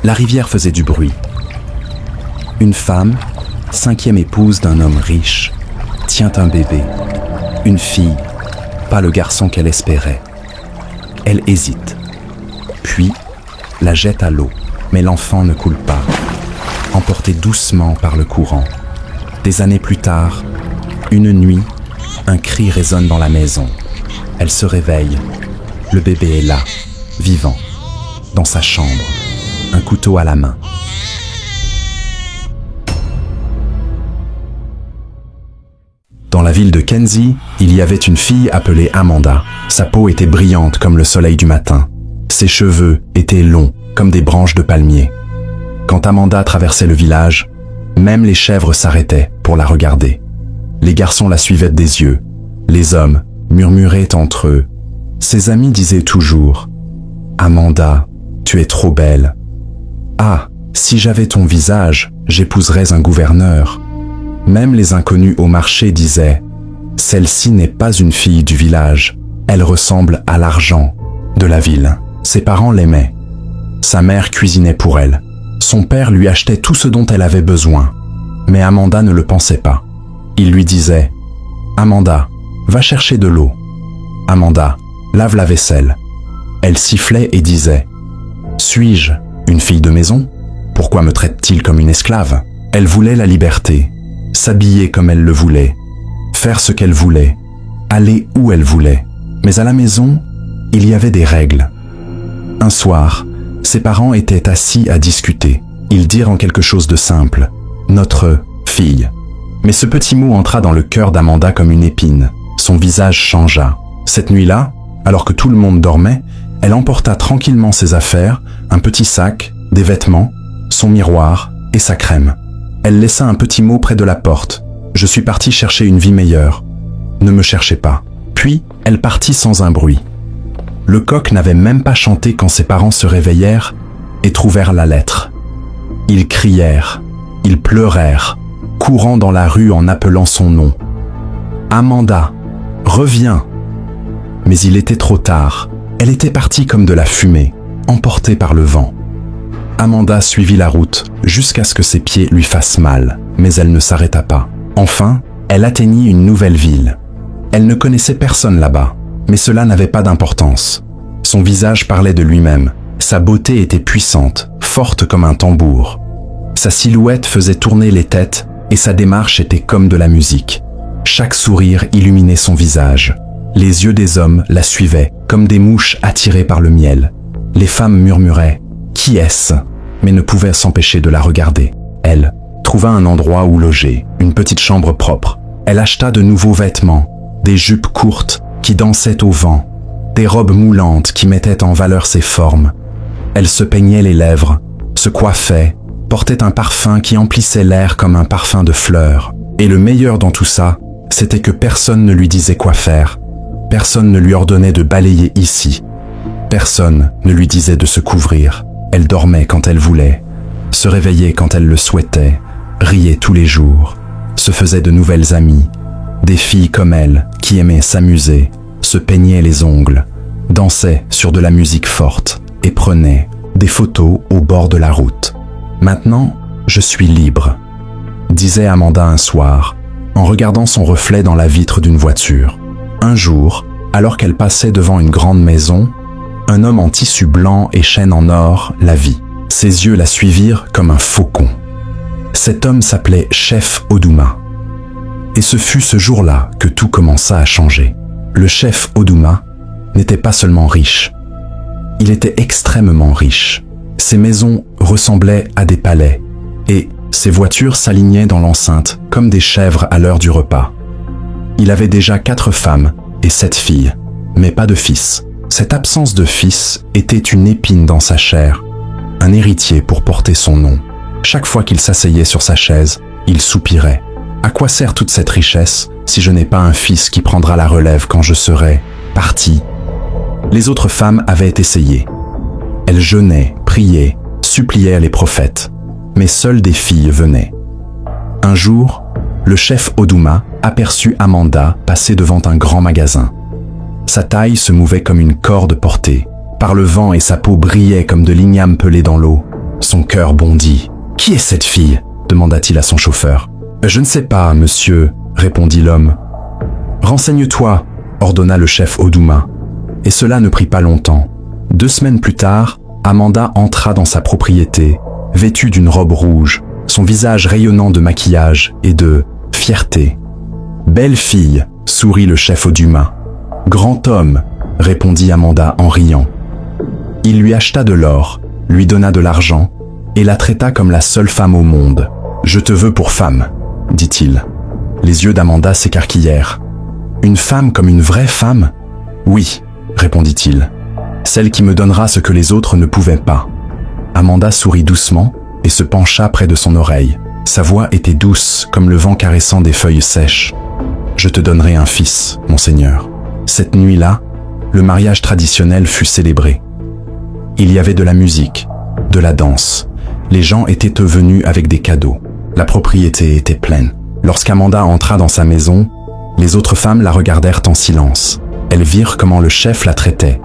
La rivière faisait du bruit. Une femme, 5e épouse d'un homme riche, tient un bébé. Une fille, pas le garçon qu'elle espérait. Elle hésite, puis la jette à l'eau, mais l'enfant ne coule pas, emporté doucement par le courant. Des années plus tard, une nuit, un cri résonne dans la maison. Elle se réveille. Le bébé est là, vivant, dans sa chambre, un couteau à la main. Dans la ville de Kenzie, il y avait une fille appelée Amanda. Sa peau était brillante comme le soleil du matin. Ses cheveux étaient longs comme des branches de palmier. Quand Amanda traversait le village, même les chèvres s'arrêtaient pour la regarder. Les garçons la suivaient des yeux. Les hommes murmuraient entre eux. Ses amis disaient toujours « Amanda, tu es trop belle. Ah, si j'avais ton visage, j'épouserais un gouverneur. » Même les inconnus au marché disaient « Celle-ci n'est pas une fille du village. Elle ressemble à l'argent de la ville. » Ses parents l'aimaient. Sa mère cuisinait pour elle. Son père lui achetait tout ce dont elle avait besoin. Mais Amanda ne le pensait pas. Il lui disait « Amanda, va chercher de l'eau. Amanda, lave la vaisselle. » Elle sifflait et disait « Suis-je une fille de maison? Pourquoi me traite-t-il comme une esclave ?» Elle voulait la liberté, s'habiller comme elle le voulait, faire ce qu'elle voulait, aller où elle voulait. Mais à la maison, il y avait des règles. Un soir, ses parents étaient assis à discuter. Ils dirent en quelque chose de simple « Notre fille ». Mais ce petit mot entra dans le cœur d'Amanda comme une épine. Son visage changea. Cette nuit-là, alors que tout le monde dormait, elle emporta tranquillement ses affaires, un petit sac, des vêtements, son miroir et sa crème. Elle laissa un petit mot près de la porte. « Je suis partie chercher une vie meilleure. Ne me cherchez pas. » Puis, elle partit sans un bruit. Le coq n'avait même pas chanté quand ses parents se réveillèrent et trouvèrent la lettre. Ils crièrent, ils pleurèrent, courant dans la rue en appelant son nom. « Amanda, reviens !» Mais il était trop tard. Elle était partie comme de la fumée, emportée par le vent. Amanda suivit la route jusqu'à ce que ses pieds lui fassent mal, mais elle ne s'arrêta pas. Enfin, elle atteignit une nouvelle ville. Elle ne connaissait personne là-bas, mais cela n'avait pas d'importance. Son visage parlait de lui-même. Sa beauté était puissante, forte comme un tambour. Sa silhouette faisait tourner les têtes et sa démarche était comme de la musique. Chaque sourire illuminait son visage. Les yeux des hommes la suivaient, comme des mouches attirées par le miel. Les femmes murmuraient « Qui est-ce » mais ne pouvaient s'empêcher de la regarder. Elle trouva un endroit où loger, une petite chambre propre. Elle acheta de nouveaux vêtements, des jupes courtes qui dansaient au vent, des robes moulantes qui mettaient en valeur ses formes. Elle se peignait les lèvres, se coiffait, portait un parfum qui emplissait l'air comme un parfum de fleurs. Et le meilleur dans tout ça, c'était que personne ne lui disait quoi faire. Personne ne lui ordonnait de balayer ici. Personne ne lui disait de se couvrir. Elle dormait quand elle voulait, se réveillait quand elle le souhaitait, riait tous les jours, se faisait de nouvelles amies, des filles comme elle qui aimaient s'amuser, se peignaient les ongles, dansaient sur de la musique forte et prenaient des photos au bord de la route. « Maintenant, je suis libre », disait Amanda un soir, en regardant son reflet dans la vitre d'une voiture. Un jour, alors qu'elle passait devant une grande maison, un homme en tissu blanc et chaîne en or la vit. Ses yeux la suivirent comme un faucon. Cet homme s'appelait Chef Odouma. Et ce fut ce jour-là que tout commença à changer. Le chef Odouma n'était pas seulement riche. Il était extrêmement riche. Ses maisons ressemblaient à des palais et ses voitures s'alignaient dans l'enceinte comme des chèvres à l'heure du repas. Il avait déjà 4 femmes et 7 filles, mais pas de fils. Cette absence de fils était une épine dans sa chair, un héritier pour porter son nom. Chaque fois qu'il s'asseyait sur sa chaise, il soupirait. À quoi sert toute cette richesse si je n'ai pas un fils qui prendra la relève quand je serai parti? Les autres femmes avaient essayé. Elles jeûnaient, priaient, suppliaient les prophètes, mais seules des filles venaient. Un jour, le chef Odouma aperçut Amanda passer devant un grand magasin. Sa taille se mouvait comme une corde portée par le vent et sa peau brillait comme de l'igname pelé dans l'eau. Son cœur bondit. « Qui est cette fille ?» demanda-t-il à son chauffeur. « Je ne sais pas, monsieur, » répondit l'homme. « Renseigne-toi, » ordonna le chef Odouma. Et cela ne prit pas longtemps. 2 semaines plus tard, Amanda entra dans sa propriété, vêtue d'une robe rouge, son visage rayonnant de maquillage et de fierté. « Belle fille !» sourit le chef Odouma. « Grand homme !» répondit Amanda en riant. Il lui acheta de l'or, lui donna de l'argent et la traita comme la seule femme au monde. « Je te veux pour femme », dit-il. Les yeux d'Amanda s'écarquillèrent. « Une femme comme une vraie femme ? » ?»« Oui, » répondit-il. « Celle qui me donnera ce que les autres ne pouvaient pas. » Amanda sourit doucement et se pencha près de son oreille. Sa voix était douce comme le vent caressant des feuilles sèches. « Je te donnerai un fils, monseigneur. » Cette nuit-là, le mariage traditionnel fut célébré. Il y avait de la musique, de la danse. Les gens étaient venus avec des cadeaux. La propriété était pleine. Lorsqu'Amanda entra dans sa maison, les autres femmes la regardèrent en silence. Elles virent comment le chef la traitait.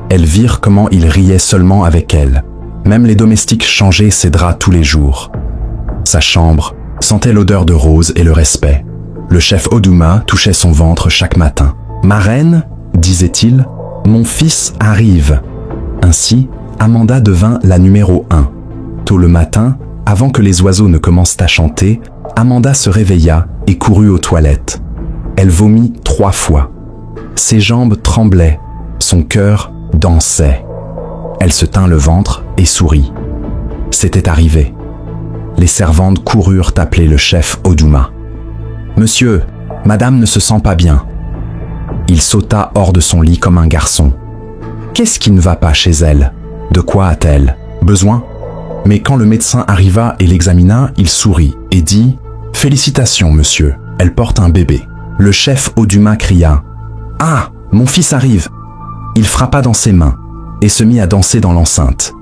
Elles virent comment il riait seulement avec elle. Même les domestiques changeaient ses draps tous les jours. Sa chambre sentait l'odeur de rose et le respect. Le chef Odouma touchait son ventre chaque matin. « Ma reine, disait-il, mon fils arrive. » Ainsi, Amanda devint la numéro 1. Tôt le matin, avant que les oiseaux ne commencent à chanter, Amanda se réveilla et courut aux toilettes. Elle vomit 3 fois. Ses jambes tremblaient, son cœur dansait. Elle se tint le ventre et sourit. C'était arrivé. Les servantes coururent appeler le chef Odouma. « Monsieur, madame ne se sent pas bien. » Il sauta hors de son lit comme un garçon. Qu'est-ce qui ne va pas chez elle? De quoi a-t-elle besoin? Mais quand le médecin arriva et l'examina, il sourit et dit « Félicitations, monsieur, elle porte un bébé. » Le chef Odouma cria « Ah, mon fils arrive !» Il frappa dans ses mains et se mit à danser dans l'enceinte.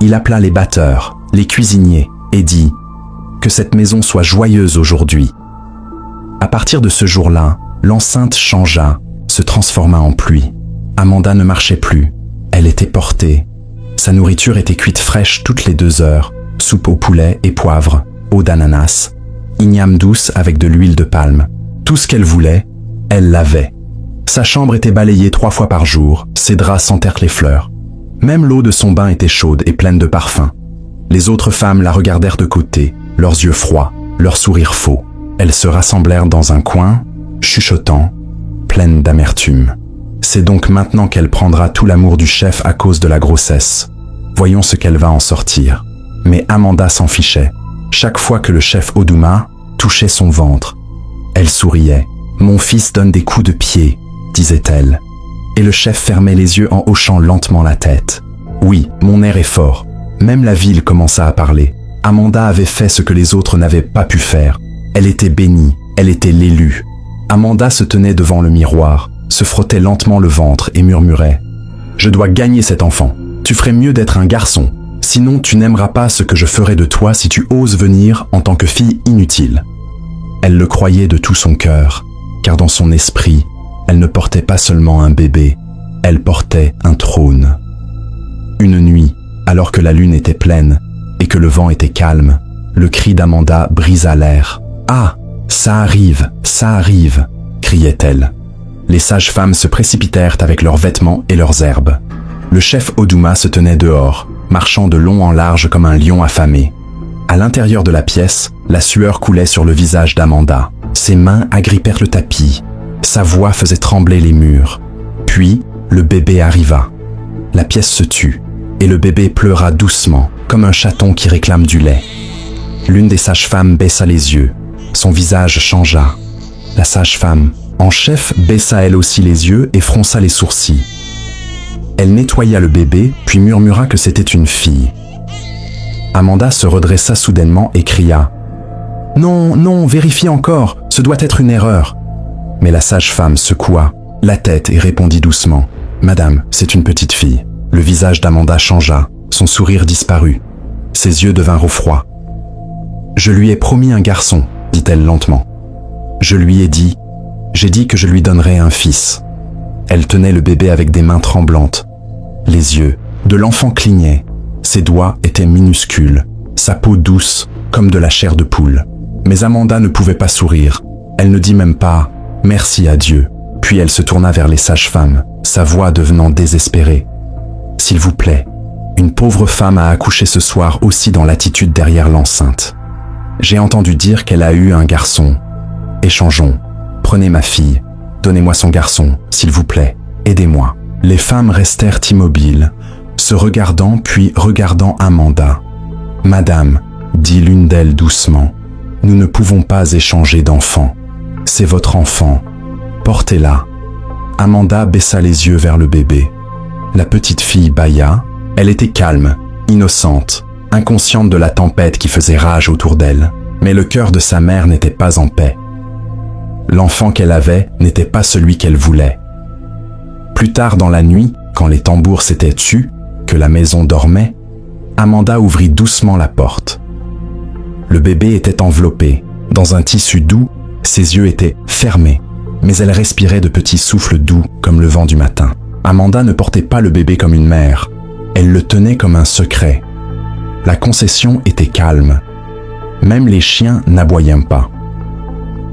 Il appela les batteurs, les cuisiniers et dit « Que cette maison soit joyeuse aujourd'hui. » À partir de ce jour-là, l'enceinte changea, se transforma en pluie. Amanda ne marchait plus, elle était portée. Sa nourriture était cuite fraîche toutes les 2 heures, soupe au poulet et poivre, eau d'ananas, igname douce avec de l'huile de palme. Tout ce qu'elle voulait, elle l'avait. Sa chambre était balayée 3 fois par jour, ses draps sentèrent les fleurs. Même l'eau de son bain était chaude et pleine de parfums. Les autres femmes la regardèrent de côté, leurs yeux froids, leurs sourires faux. Elles se rassemblèrent dans un coin, chuchotant, pleines d'amertume. C'est donc maintenant qu'elle prendra tout l'amour du chef à cause de la grossesse. Voyons ce qu'elle va en sortir. Mais Amanda s'en fichait. Chaque fois que le chef Odouma touchait son ventre, elle souriait. « Mon fils donne des coups de pied », disait-elle. Et le chef fermait les yeux en hochant lentement la tête. « Oui, mon air est fort. » Même la ville commença à parler. Amanda avait fait ce que les autres n'avaient pas pu faire. Elle était bénie, elle était l'élue. Amanda se tenait devant le miroir, se frottait lentement le ventre et murmurait « Je dois gagner cet enfant. Tu ferais mieux d'être un garçon. Sinon tu n'aimeras pas ce que je ferai de toi si tu oses venir en tant que fille inutile. » Elle le croyait de tout son cœur, car dans son esprit, elle ne portait pas seulement un bébé, elle portait un trône. Une nuit, alors que la lune était pleine et que le vent était calme, le cri d'Amanda brisa l'air. « Ah, ça arrive, criait-elle. Les sages-femmes se précipitèrent avec leurs vêtements et leurs herbes. Le chef Odouma se tenait dehors, marchant de long en large comme un lion affamé. À l'intérieur de la pièce, la sueur coulait sur le visage d'Amanda. Ses mains agrippèrent le tapis. Sa voix faisait trembler les murs. Puis, le bébé arriva. La pièce se tut, et le bébé pleura doucement, comme un chaton qui réclame du lait. L'une des sages-femmes baissa les yeux. Son visage changea. La sage-femme, en chef, baissa elle aussi les yeux et fronça les sourcils. Elle nettoya le bébé, puis murmura que c'était une fille. Amanda se redressa soudainement et cria « Non, non, vérifie encore, ce doit être une erreur. » Mais la sage-femme secoua la tête et répondit doucement « Madame, c'est une petite fille. » Le visage d'Amanda changea, son sourire disparut. Ses yeux devinrent froids. « Je lui ai promis un garçon, » dit-elle lentement. « Je lui ai dit, j'ai dit que je lui donnerais un fils. » Elle tenait le bébé avec des mains tremblantes. Les yeux de l'enfant clignaient. Ses doigts étaient minuscules, sa peau douce comme de la chair de poule. Mais Amanda ne pouvait pas sourire. Elle ne dit même pas « merci à Dieu ». Puis elle se tourna vers les sages-femmes, sa voix devenant désespérée. « S'il vous plaît, une pauvre femme a accouché ce soir aussi dans l'attitude derrière l'enceinte. J'ai entendu dire qu'elle a eu un garçon. Échangeons. Prenez ma fille. Donnez-moi son garçon, s'il vous plaît. Aidez-moi. » Les femmes restèrent immobiles, se regardant puis regardant Amanda. « Madame, dit l'une d'elles doucement, nous ne pouvons pas échanger d'enfant. C'est votre enfant. Portez-la. » Amanda baissa les yeux vers le bébé. La petite fille bâilla. Elle était calme, innocente, inconsciente de la tempête qui faisait rage autour d'elle. Mais le cœur de sa mère n'était pas en paix. L'enfant qu'elle avait n'était pas celui qu'elle voulait. Plus tard dans la nuit, quand les tambours s'étaient tus, que la maison dormait, Amanda ouvrit doucement la porte. Le bébé était enveloppé, dans un tissu doux, ses yeux étaient fermés, mais elle respirait de petits souffles doux comme le vent du matin. Amanda ne portait pas le bébé comme une mère, elle le tenait comme un secret. La concession était calme. Même les chiens n'aboyaient pas.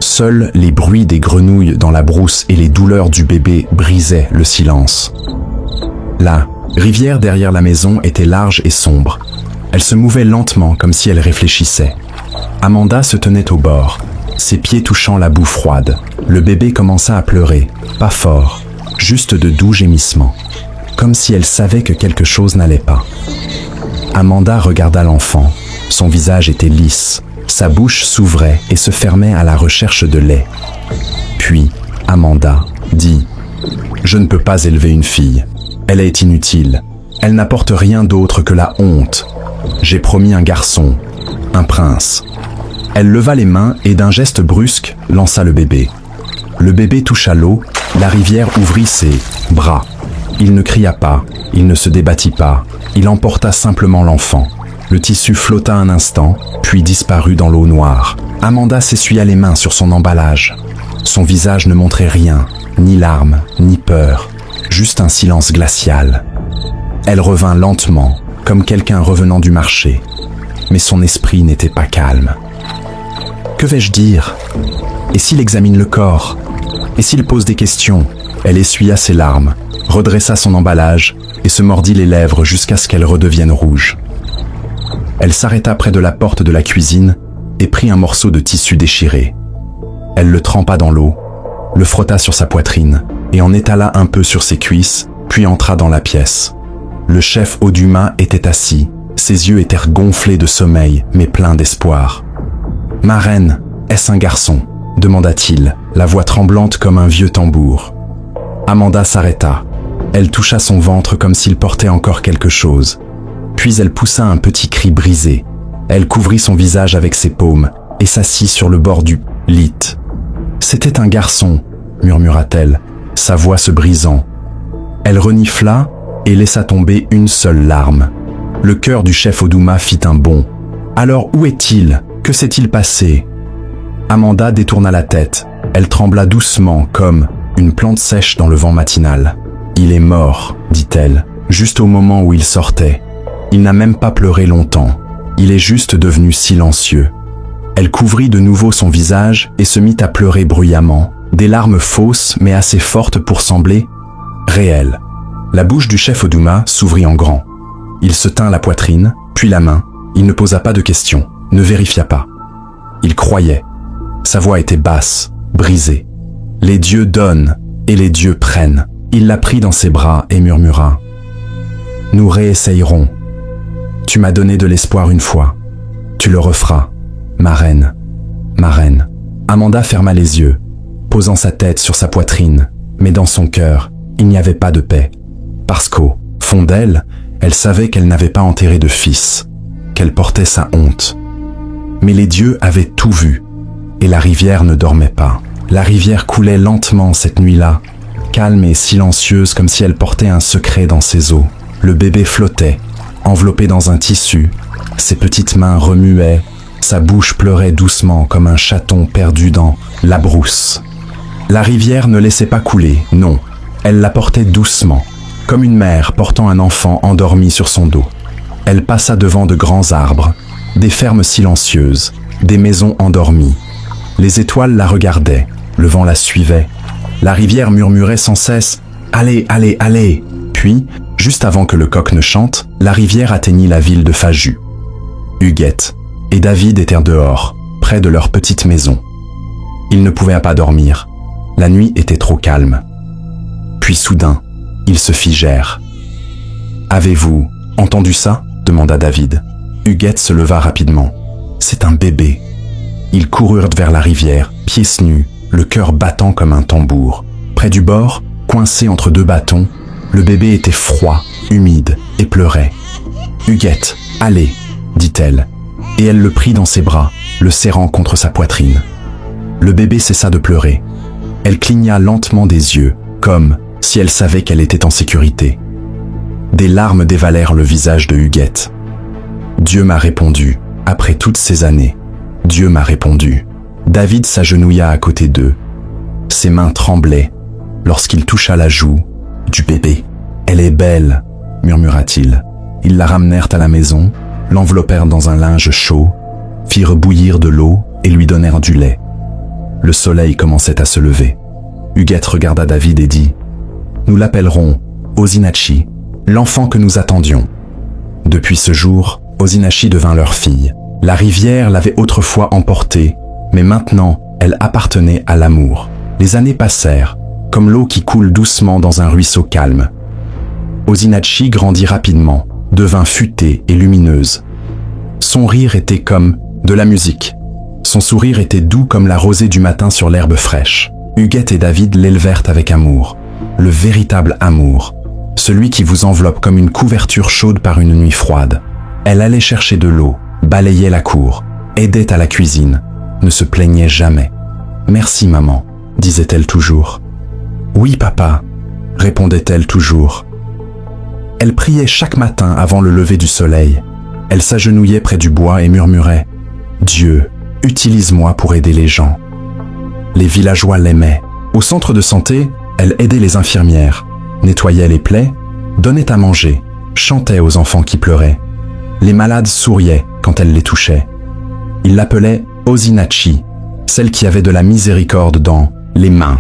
Seuls les bruits des grenouilles dans la brousse et les douleurs du bébé brisaient le silence. La rivière derrière la maison était large et sombre. Elle se mouvait lentement comme si elle réfléchissait. Amanda se tenait au bord, ses pieds touchant la boue froide. Le bébé commença à pleurer, pas fort, juste de doux gémissements, comme si elle savait que quelque chose n'allait pas. Amanda regarda l'enfant. Son visage était lisse, sa bouche s'ouvrait et se fermait à la recherche de lait. Puis, Amanda dit « Je ne peux pas élever une fille. Elle est inutile. Elle n'apporte rien d'autre que la honte. J'ai promis un garçon, un prince. » Elle leva les mains et d'un geste brusque lança le bébé. Le bébé toucha l'eau, la rivière ouvrit ses bras. Il ne cria pas, il ne se débattit pas, il emporta simplement l'enfant. Le tissu flotta un instant, puis disparut dans l'eau noire. Amanda s'essuya les mains sur son emballage. Son visage ne montrait rien, ni larmes, ni peur, juste un silence glacial. Elle revint lentement, comme quelqu'un revenant du marché, mais son esprit n'était pas calme. Que vais-je dire? Et s'il examine le corps? Et s'il pose des questions? Elle essuya ses larmes, redressa son emballage et se mordit les lèvres jusqu'à ce qu'elle redevienne rouge. Elle s'arrêta près de la porte de la cuisine et prit un morceau de tissu déchiré. Elle le trempa dans l'eau, le frotta sur sa poitrine et en étala un peu sur ses cuisses, puis entra dans la pièce. Le chef Auduma était assis, ses yeux étaient gonflés de sommeil mais pleins d'espoir. « Ma reine, est-ce un garçon ?» demanda-t-il, la voix tremblante comme un vieux tambour. Amanda s'arrêta. Elle toucha son ventre comme s'il portait encore quelque chose. Puis elle poussa un petit cri brisé. Elle couvrit son visage avec ses paumes et s'assit sur le bord du lit. « C'était un garçon », murmura-t-elle, sa voix se brisant. Elle renifla et laissa tomber une seule larme. Le cœur du chef Auduma fit un bond. « Alors où est-il? Que s'est-il passé ?» Amanda détourna la tête. Elle trembla doucement comme une plante sèche dans le vent matinal. « Il est mort, dit-elle, juste au moment où il sortait. Il n'a même pas pleuré longtemps. Il est juste devenu silencieux. » Elle couvrit de nouveau son visage et se mit à pleurer bruyamment, des larmes fausses mais assez fortes pour sembler réelles. La bouche du chef Auduma s'ouvrit en grand. Il se tint la poitrine, puis la main. Il ne posa pas de questions, ne vérifia pas. Il croyait. Sa voix était basse, brisée. « Les dieux donnent et les dieux prennent. » Il la prit dans ses bras et murmura « Nous réessayerons. Tu m'as donné de l'espoir une fois. Tu le referas. Ma reine, ma reine. » Amanda ferma les yeux, posant sa tête sur sa poitrine, mais dans son cœur, il n'y avait pas de paix. Parce qu'au fond d'elle, elle savait qu'elle n'avait pas enterré de fils, qu'elle portait sa honte. Mais les dieux avaient tout vu, et la rivière ne dormait pas. La rivière coulait lentement cette nuit-là, calme et silencieuse comme si elle portait un secret dans ses eaux. Le bébé flottait, enveloppé dans un tissu, ses petites mains remuaient, sa bouche pleurait doucement comme un chaton perdu dans la brousse. La rivière ne laissait pas couler, non, elle la portait doucement, comme une mère portant un enfant endormi sur son dos. Elle passa devant de grands arbres, des fermes silencieuses, des maisons endormies. Les étoiles la regardaient, le vent la suivait. La rivière murmurait sans cesse « Allez, allez, allez !» Puis, juste avant que le coq ne chante, la rivière atteignit la ville de Faju. Huguette et David étaient dehors, près de leur petite maison. Ils ne pouvaient pas dormir. La nuit était trop calme. Puis soudain, ils se figèrent. « Avez-vous entendu ça ?» demanda David. Huguette se leva rapidement. « C'est un bébé. » Ils coururent vers la rivière, pieds nus, le cœur battant comme un tambour. Près du bord, coincé entre deux bâtons, le bébé était froid, humide et pleurait. « Huguette, allez !» dit-elle, et elle le prit dans ses bras, le serrant contre sa poitrine. Le bébé cessa de pleurer. Elle cligna lentement des yeux, comme si elle savait qu'elle était en sécurité. Des larmes dévalèrent le visage de Huguette. « Dieu m'a répondu, après toutes ces années. Dieu m'a répondu. » David s'agenouilla à côté d'eux. Ses mains tremblaient lorsqu'il toucha la joue du bébé. « Elle est belle !» murmura-t-il. Ils la ramenèrent à la maison, l'enveloppèrent dans un linge chaud, firent bouillir de l'eau et lui donnèrent du lait. Le soleil commençait à se lever. Huguette regarda David et dit « Nous l'appellerons Osinachi, l'enfant que nous attendions. » Depuis ce jour, Osinachi devint leur fille. La rivière l'avait autrefois emportée, mais maintenant, elle appartenait à l'amour. Les années passèrent, comme l'eau qui coule doucement dans un ruisseau calme. Osinachi grandit rapidement, devint futée et lumineuse. Son rire était comme de la musique. Son sourire était doux comme la rosée du matin sur l'herbe fraîche. Huguette et David l'élevèrent avec amour, le véritable amour, celui qui vous enveloppe comme une couverture chaude par une nuit froide. Elle allait chercher de l'eau, balayait la cour, aidait à la cuisine, ne se plaignait jamais. « Merci maman », disait-elle toujours. « Oui papa », répondait-elle toujours. Elle priait chaque matin avant le lever du soleil. Elle s'agenouillait près du bois et murmurait « Dieu, utilise-moi pour aider les gens. » Les villageois l'aimaient. Au centre de santé, elle aidait les infirmières, nettoyait les plaies, donnait à manger, chantait aux enfants qui pleuraient. Les malades souriaient quand elle les touchait. Ils l'appelaient Osinachi, celle qui avait de la miséricorde dans les mains.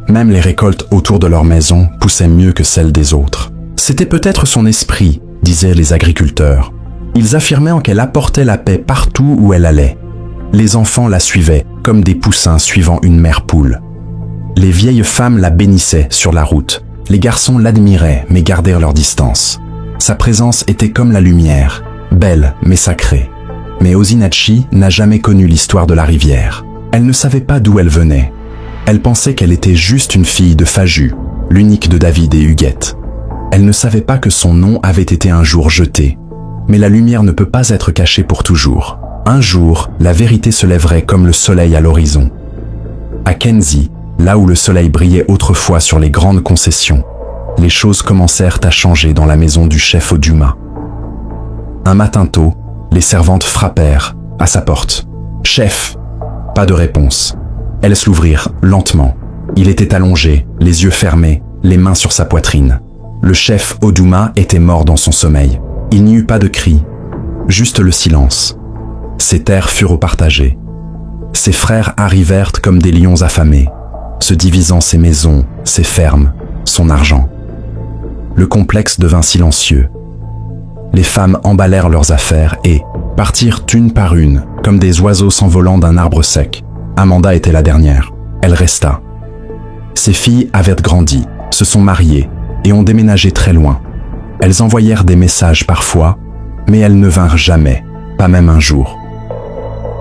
Même les récoltes autour de leur maison poussaient mieux que celles des autres. C'était peut-être son esprit, disaient les agriculteurs. Ils affirmaient qu'elle apportait la paix partout où elle allait. Les enfants la suivaient, comme des poussins suivant une mère poule. Les vieilles femmes la bénissaient sur la route. Les garçons l'admiraient, mais gardèrent leur distance. Sa présence était comme la lumière, belle mais sacrée. Mais Osinachi n'a jamais connu l'histoire de la rivière. Elle ne savait pas d'où elle venait. Elle pensait qu'elle était juste une fille de Faju, l'unique de David et Huguette. Elle ne savait pas que son nom avait été un jour jeté. Mais la lumière ne peut pas être cachée pour toujours. Un jour, la vérité se lèverait comme le soleil à l'horizon. À Kenzie, là où le soleil brillait autrefois sur les grandes concessions, les choses commencèrent à changer dans la maison du chef Oduma. Un matin tôt, les servantes frappèrent à sa porte. « Chef !» Pas de réponse. Elles s'ouvrirent lentement. Il était allongé, les yeux fermés, les mains sur sa poitrine. Le chef Oduma était mort dans son sommeil. Il n'y eut pas de cri, juste le silence. Ses terres furent partagées. Ses frères arrivèrent comme des lions affamés, se divisant ses maisons, ses fermes, son argent. Le complexe devint silencieux. Les femmes emballèrent leurs affaires et partirent une par une, comme des oiseaux s'envolant d'un arbre sec. Amanda était la dernière. Elle resta. Ses filles avaient grandi, se sont mariées et ont déménagé très loin. Elles envoyèrent des messages parfois, mais elles ne vinrent jamais, pas même un jour.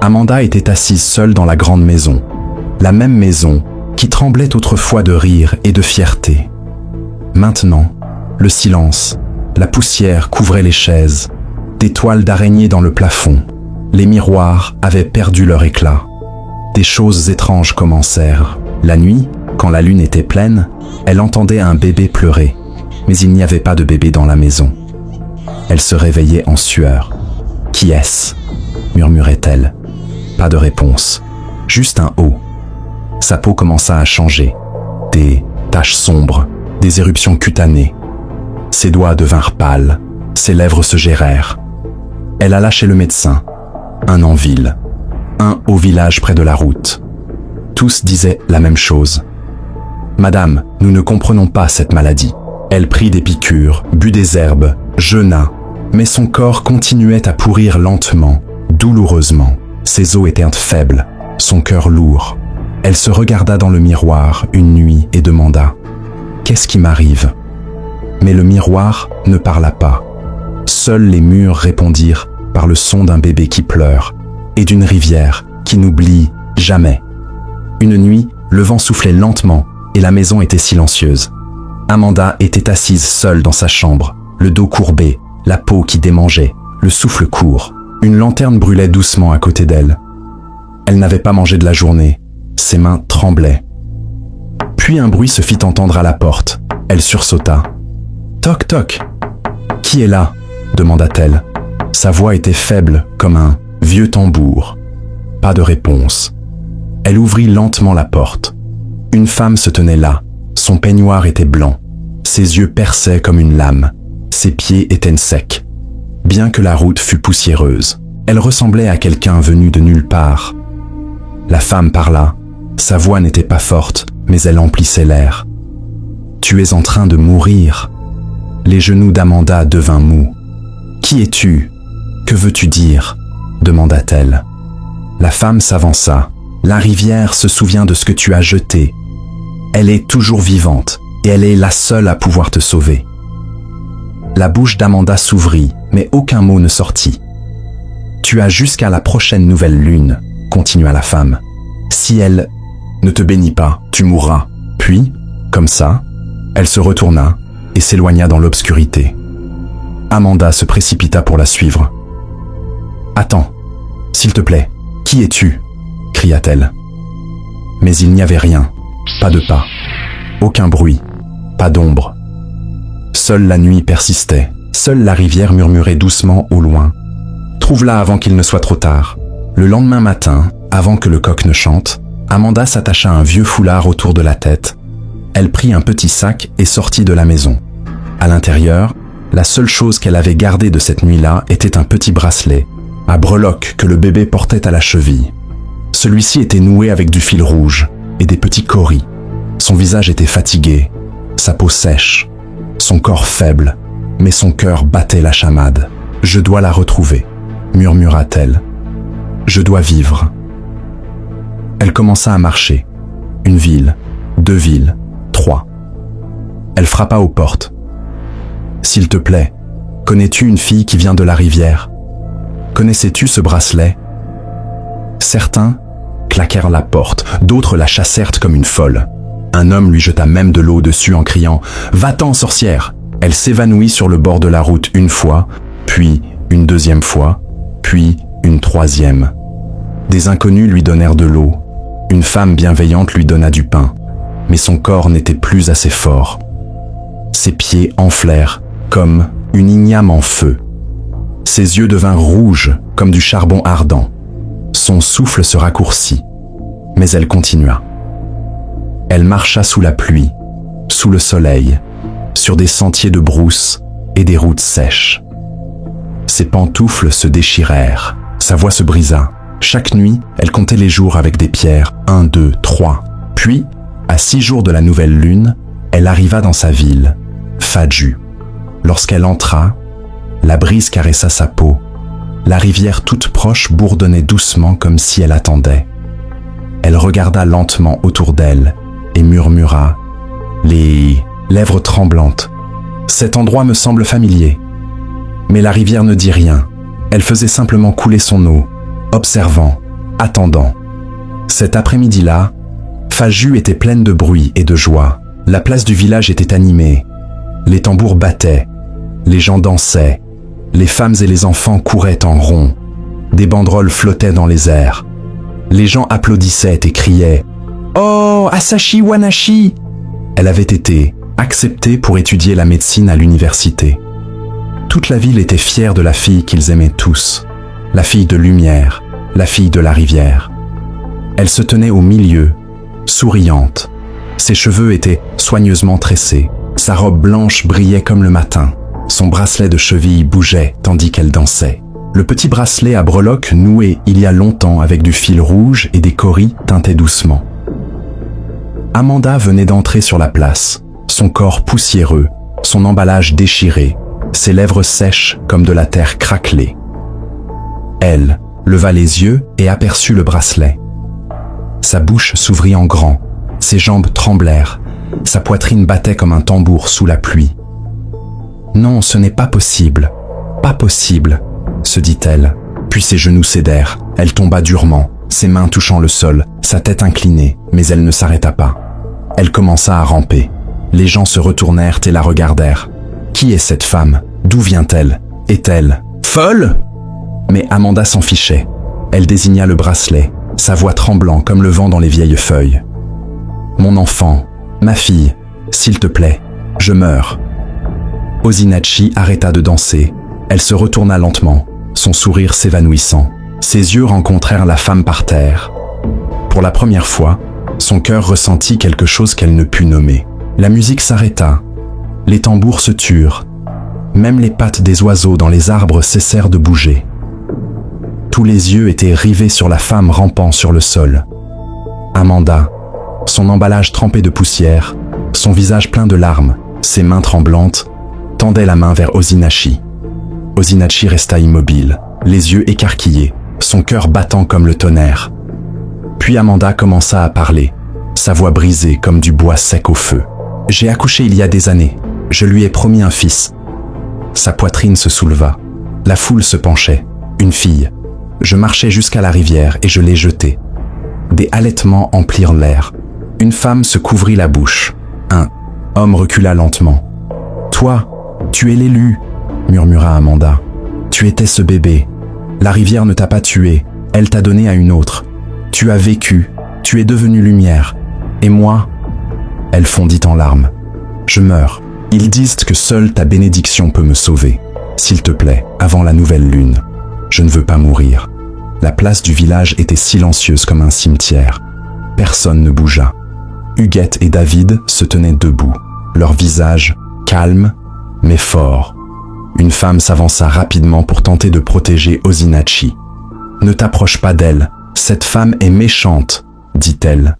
Amanda était assise seule dans la grande maison, la même maison qui tremblait autrefois de rire et de fierté. Maintenant, le silence, la poussière couvrait les chaises, des toiles d'araignée dans le plafond, les miroirs avaient perdu leur éclat. Des choses étranges commencèrent. La nuit, quand la lune était pleine, elle entendait un bébé pleurer, mais il n'y avait pas de bébé dans la maison. Elle se réveillait en sueur. « Qui est-ce » murmurait-elle. Pas de réponse, juste un « oh ». Sa peau commença à changer. Des taches sombres, des éruptions cutanées. Ses doigts devinrent pâles, Ses lèvres se gérèrent. Elle alla chez le médecin, un en ville, un au village près de la route. Tous disaient la même chose. « Madame, nous ne comprenons pas cette maladie. » Elle prit des piqûres, but des herbes, jeûna, mais son corps continuait à pourrir lentement, douloureusement. Ses os étaient faibles, son cœur lourd. Elle se regarda dans le miroir une nuit et demanda « Qu'est-ce qui m'arrive ?» Mais le miroir ne parla pas. Seuls les murs répondirent par le son d'un bébé qui pleure et d'une rivière qui n'oublie jamais. Une nuit, le vent soufflait lentement et la maison était silencieuse. Amanda était assise seule dans sa chambre, le dos courbé, la peau qui démangeait, le souffle court. Une lanterne brûlait doucement à côté d'elle. Elle n'avait pas mangé de la journée, ses mains tremblaient. Puis un bruit se fit entendre à la porte. Elle sursauta. « Toc toc !»« Qui est là ?» demanda-t-elle. Sa voix était faible comme un vieux tambour. Pas de réponse. Elle ouvrit lentement la porte. Une femme se tenait là. Son peignoir était blanc. Ses yeux perçaient comme une lame. Ses pieds étaient secs. Bien que la route fût poussiéreuse, elle ressemblait à quelqu'un venu de nulle part. La femme parla. Sa voix n'était pas forte, mais elle emplissait l'air. « Tu es en train de mourir. » Les genoux d'Amanda devinrent mous. « Qui es-tu ? Que veux-tu dire ?» demanda-t-elle. La femme s'avança. « La rivière se souvient de ce que tu as jeté. Elle est toujours vivante et elle est la seule à pouvoir te sauver. » La bouche d'Amanda s'ouvrit, mais aucun mot ne sortit. « Tu as jusqu'à la prochaine nouvelle lune, » continua la femme. « Si elle ne te bénit pas, tu mourras. » Puis, comme ça, elle se retourna et s'éloigna dans l'obscurité. Amanda se précipita pour la suivre. « Attends, s'il te plaît, qui es-tu » cria-t-elle. Mais il n'y avait rien, pas de pas, aucun bruit, pas d'ombre. Seule la nuit persistait, seule la rivière murmurait doucement au loin. « Trouve-la avant qu'il ne soit trop tard. » Le lendemain matin, avant que le coq ne chante, Amanda s'attacha un vieux foulard autour de la tête. Elle prit un petit sac et sortit de la maison. À l'intérieur, la seule chose qu'elle avait gardée de cette nuit-là était un petit bracelet, à breloques que le bébé portait à la cheville. Celui-ci était noué avec du fil rouge et des petits cauris. Son visage était fatigué, sa peau sèche, son corps faible, mais son cœur battait la chamade. « Je dois la retrouver », murmura-t-elle. « Je dois vivre. » Elle commença à marcher. Une ville, 2 villes, 3. Elle frappa aux portes. « S'il te plaît, connais-tu une fille qui vient de la rivière? Connaissais-tu ce bracelet ?» Certains claquèrent la porte, d'autres la chassèrent comme une folle. Un homme lui jeta même de l'eau dessus en criant « Va-t'en, sorcière !» Elle s'évanouit sur le bord de la route une fois, puis une deuxième fois, puis une troisième. Des inconnus lui donnèrent de l'eau. Une femme bienveillante lui donna du pain, mais son corps n'était plus assez fort. Ses pieds enflèrent comme une igname en feu. Ses yeux devinrent rouges comme du charbon ardent. Son souffle se raccourcit, mais elle continua. Elle marcha sous la pluie, sous le soleil, sur des sentiers de brousse et des routes sèches. Ses pantoufles se déchirèrent, sa voix se brisa. Chaque nuit, elle comptait les jours avec des pierres, 1, 2, 3. Puis, à 6 jours de la nouvelle lune, elle arriva dans sa ville, Faju. Lorsqu'elle entra, la brise caressa sa peau. La rivière toute proche bourdonnait doucement comme si elle attendait. Elle regarda lentement autour d'elle et murmura, les lèvres tremblantes. « Cet endroit me semble familier. » Mais la rivière ne dit rien. Elle faisait simplement couler son eau, observant, attendant. Cet après-midi-là, Faju était pleine de bruit et de joie. La place du village était animée. Les tambours battaient, les gens dansaient, les femmes et les enfants couraient en rond. Des banderoles flottaient dans les airs. Les gens applaudissaient et criaient « Oh, Asashi Wanashi !» Elle avait été acceptée pour étudier la médecine à l'université. Toute la ville était fière de la fille qu'ils aimaient tous, la fille de lumière, la fille de la rivière. Elle se tenait au milieu, souriante. Ses cheveux étaient soigneusement tressés. Sa robe blanche brillait comme le matin. Son bracelet de cheville bougeait tandis qu'elle dansait. Le petit bracelet à breloques noué il y a longtemps avec du fil rouge et des coris tintait doucement. Amanda venait d'entrer sur la place, son corps poussiéreux, son emballage déchiré, ses lèvres sèches comme de la terre craquelée. Elle leva les yeux et aperçut le bracelet. Sa bouche s'ouvrit en grand, ses jambes tremblèrent, sa poitrine battait comme un tambour sous la pluie. « Non, ce n'est pas possible, se dit-elle. Puis ses genoux cédèrent, elle tomba durement, ses mains touchant le sol, sa tête inclinée, mais elle ne s'arrêta pas. Elle commença à ramper. Les gens se retournèrent et la regardèrent. Qui est cette femme? D'où vient-elle? Est-elle folle? Mais Amanda s'en fichait. Elle désigna le bracelet, sa voix tremblant comme le vent dans les vieilles feuilles. « Mon enfant, ma fille, s'il te plaît, je meurs. » Osinachi arrêta de danser. Elle se retourna lentement, son sourire s'évanouissant. Ses yeux rencontrèrent la femme par terre. Pour la première fois, son cœur ressentit quelque chose qu'elle ne put nommer. La musique s'arrêta. Les tambours se turent. Même les pattes des oiseaux dans les arbres cessèrent de bouger. Tous les yeux étaient rivés sur la femme rampant sur le sol. Amanda, son emballage trempé de poussière, son visage plein de larmes, ses mains tremblantes, tendait la main vers Osinachi. Osinachi resta immobile, les yeux écarquillés, son cœur battant comme le tonnerre. Puis Amanda commença à parler, sa voix brisée comme du bois sec au feu. « J'ai accouché il y a des années, je lui ai promis un fils. » Sa poitrine se souleva, la foule se penchait. Une fille. Je marchais jusqu'à la rivière et je l'ai jetée. Des halètements emplirent l'air. Une femme se couvrit la bouche. Un homme recula lentement. « Toi, tu es l'élu, » murmura Amanda. « Tu étais ce bébé. La rivière ne t'a pas tué, elle t'a donné à une autre. Tu as vécu, tu es devenue lumière. Et moi ?» Elle fondit en larmes. « Je meurs. Ils disent que seule ta bénédiction peut me sauver. S'il te plaît, avant la nouvelle lune. Je ne veux pas mourir. » La place du village était silencieuse comme un cimetière. Personne ne bougea. Huguette et David se tenaient debout, leur visage calme mais fort. Une femme s'avança rapidement pour tenter de protéger Osinachi. « Ne t'approche pas d'elle, cette femme est méchante, » dit-elle.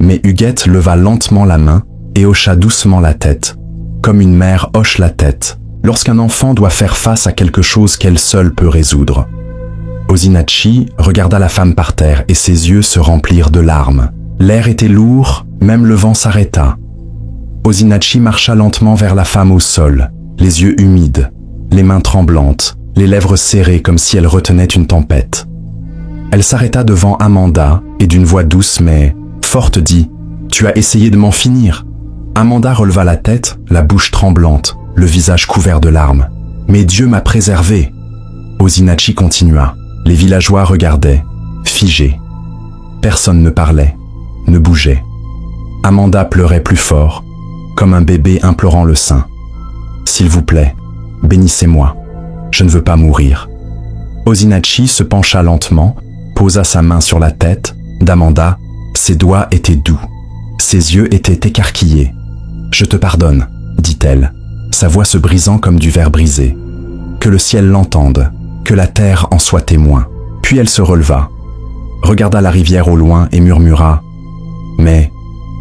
Mais Huguette leva lentement la main et hocha doucement la tête, comme une mère hoche la tête, lorsqu'un enfant doit faire face à quelque chose qu'elle seule peut résoudre. Osinachi regarda la femme par terre et ses yeux se remplirent de larmes. L'air était lourd, même le vent s'arrêta. Osinachi marcha lentement vers la femme au sol, les yeux humides, les mains tremblantes, les lèvres serrées comme si elle retenait une tempête. Elle s'arrêta devant Amanda et d'une voix douce mais forte dit « Tu as essayé de m'en finir ?» Amanda releva la tête, la bouche tremblante, le visage couvert de larmes. « Mais Dieu m'a préservé !» Osinachi continua. Les villageois regardaient, figés. Personne ne parlait, ne bougeait. Amanda pleurait plus fort, comme un bébé implorant le sein. « S'il vous plaît, bénissez-moi, je ne veux pas mourir. » Osinachi se pencha lentement, posa sa main sur la tête d'Amanda. Ses doigts étaient doux, ses yeux étaient écarquillés. « Je te pardonne, » dit-elle, sa voix se brisant comme du verre brisé. « Que le ciel l'entende, que la terre en soit témoin. » Puis elle se releva, regarda la rivière au loin et murmura « Mais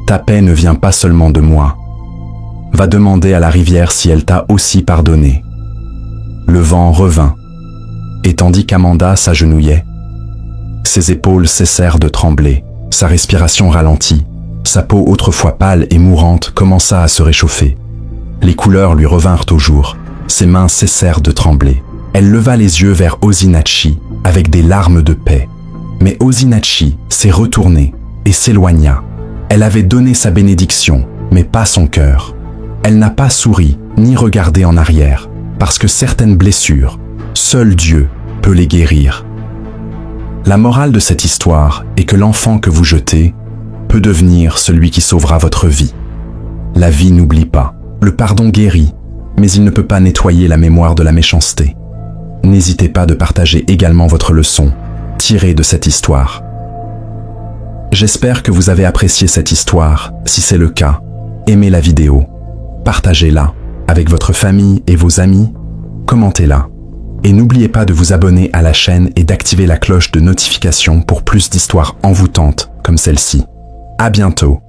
ta paix ne vient pas seulement de moi. Va demander à la rivière si elle t'a aussi pardonné. » Le vent revint, et tandis qu'Amanda s'agenouillait, ses épaules cessèrent de trembler, sa respiration ralentit, sa peau autrefois pâle et mourante commença à se réchauffer. Les couleurs lui revinrent au jour, ses mains cessèrent de trembler. Elle leva les yeux vers Osinachi avec des larmes de paix. Mais Osinachi s'est retourné et s'éloigna. Elle avait donné sa bénédiction, mais pas son cœur. Elle n'a pas souri ni regardé en arrière, parce que certaines blessures, seul Dieu peut les guérir. La morale de cette histoire est que l'enfant que vous jetez peut devenir celui qui sauvera votre vie. La vie n'oublie pas. Le pardon guérit, mais il ne peut pas nettoyer la mémoire de la méchanceté. N'hésitez pas de partager également votre leçon, tirée de cette histoire. J'espère que vous avez apprécié cette histoire. Si c'est le cas, aimez la vidéo, partagez-la avec votre famille et vos amis, commentez-la. Et n'oubliez pas de vous abonner à la chaîne et d'activer la cloche de notification pour plus d'histoires envoûtantes comme celle-ci. À bientôt.